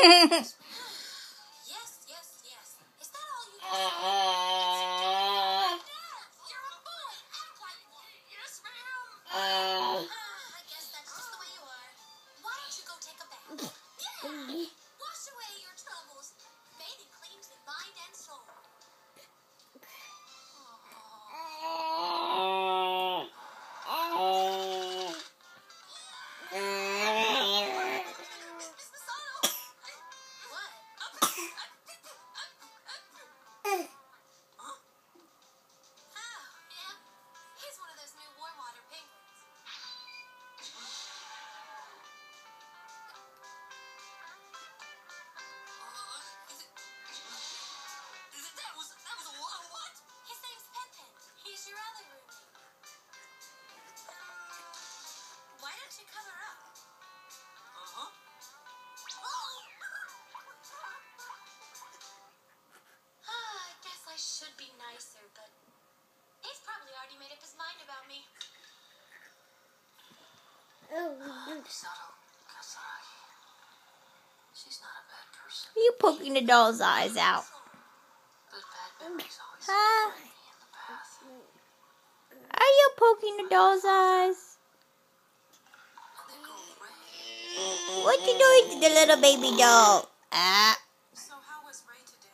Yes. Is that all you can say? You're a boy. Act like one. Yes, ma'am. I guess that's just the way you are. Why don't you go take a bath? Yeah. Wash away your troubles. Bathing cleans the mind and soul. Should be nicer, but he's probably already made up his mind about me. She's not a bad person. Are you poking the doll's eyes out? Huh? Are you poking the doll's eyes? What you doing to the little baby doll? So how was Ray today?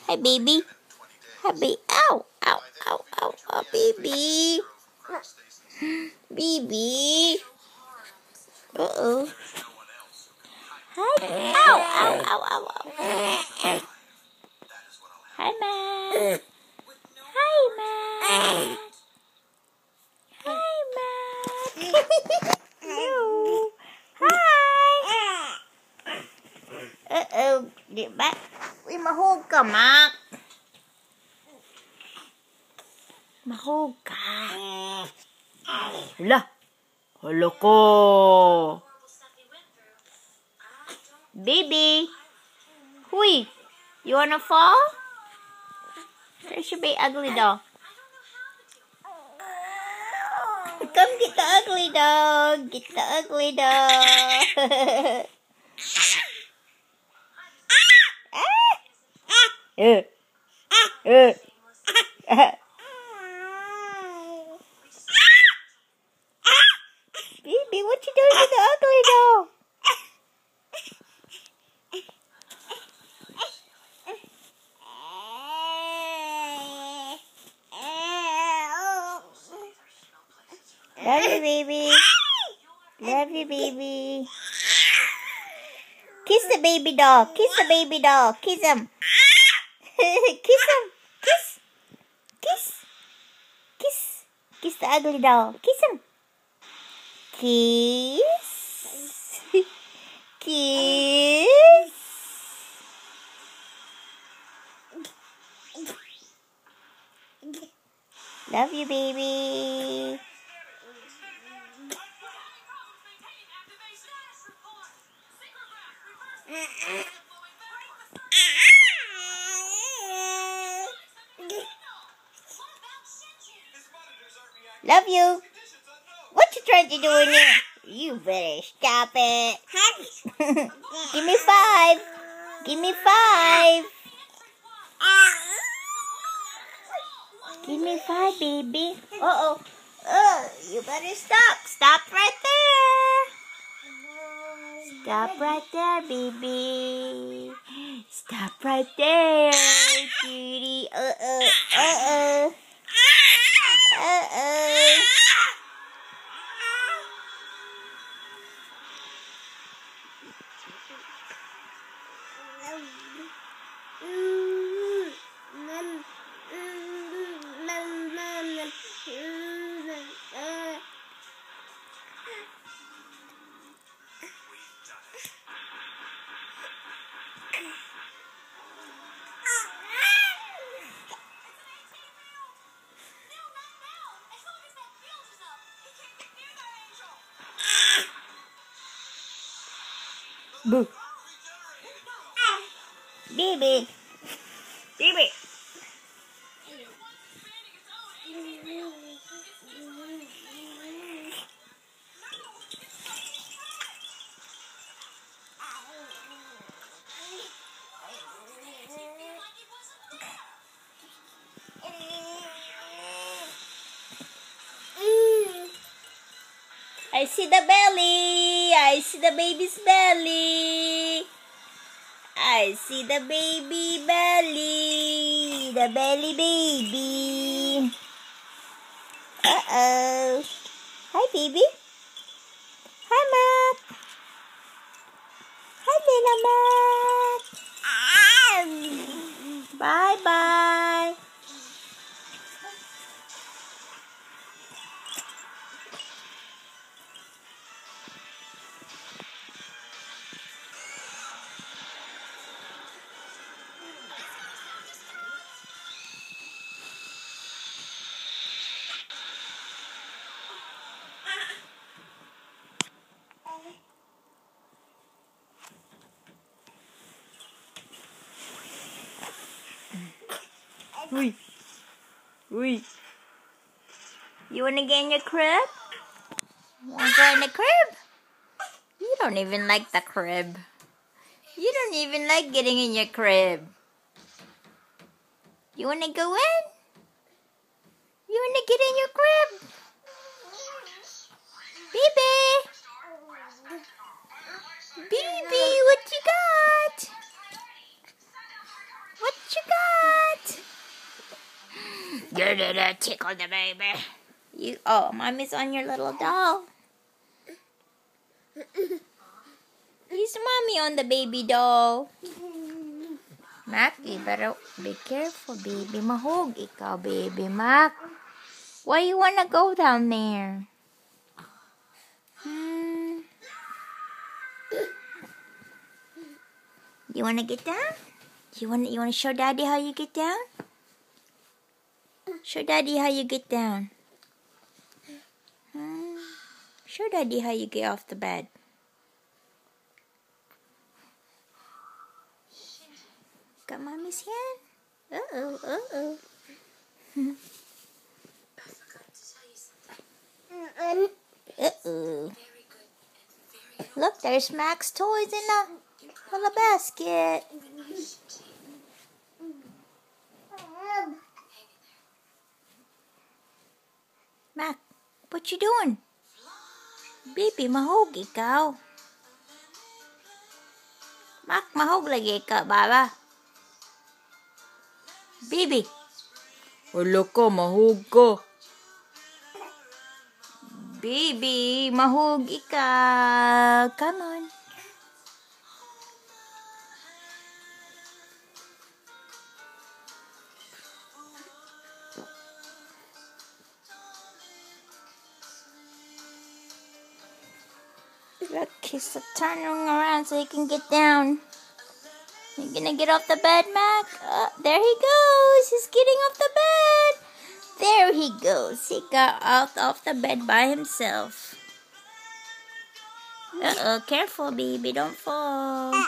Hi, baby. Hi, baby. Ow, baby. Baby. Uh-oh. Hi. Ow. Hi, Matt. Hi, Matt. No. Hi. Uh-oh. Get back. Uy, mahog ka, Mac. Mahog ka. Hala. Hala ko. Baby. Huy. You wanna fall? There should be ugly doll. Come get the ugly dog. Get the ugly dog. Baby, what you doing to the ugly doll? Love you, baby. Love you, baby. Kiss the baby doll. Kiss the baby doll. Kiss him. Kiss him. Kiss the ugly doll. Kiss him. Kiss. Kiss. Love you, baby. Love you. What you trying to do in there? You better stop it. Give me 5. Give me 5. Give me 5, baby. Uh-oh. You better stop. Stop right there. Stop right there, baby. Stop right there, cutie. Uh-oh. Boo. Baby. Baby. I see the belly. I see the baby's belly. I see the baby belly. The belly baby. Uh-oh. Hi, baby. Hi, Mac. Hi, little Mac. Bye-bye. Wee. Wee. You want to get in your crib? Want to go in the crib? You don't even like the crib. You don't even like getting in your crib. You want to go in? You want to get in your crib? Baby! Baby, what you got? What you got? You're gonna tickle the baby. Oh, mommy's on your little doll. He's mommy on the baby doll. Mac, you better be careful, baby. Mahog ikaw, baby Mac. Why you wanna go down there? You wanna get down? You wanna show Daddy how you get down? Show Daddy how you get down. Show Daddy how you get off the bed. Got Mommy's hand? Uh-oh, uh-oh. I forgot to tell you something. Uh-oh. Very good and very Look, there's Mac's toys in the little basket. Mac, what you doing? Baby, mahog ikaw. Mac, mahog lagi ka, baba. Baby. Wala ka, mahog ka. Baby, mahog ikaw. Come on. Look, he's turning around so he can get down. You gonna get off the bed, Mac? There he goes. He's getting off the bed. There he goes. He got off the bed by himself. Uh-oh, careful, baby. Don't fall. Okay.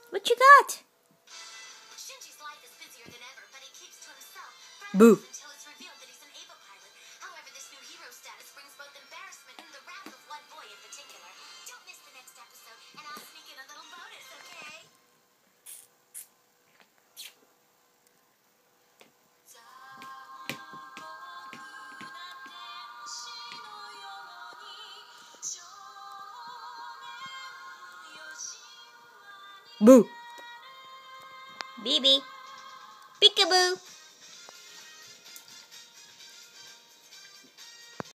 What you got? Shinji's life is busier than ever, but he keeps to himself. Boo. Until it's revealed that he's an Ava pilot. However, this new hero status brings both embarrassment and the wrath of one boy in particular. Don't miss the next episode, and I'll sneak in a little bonus, okay? Boo. Baby. Peekaboo.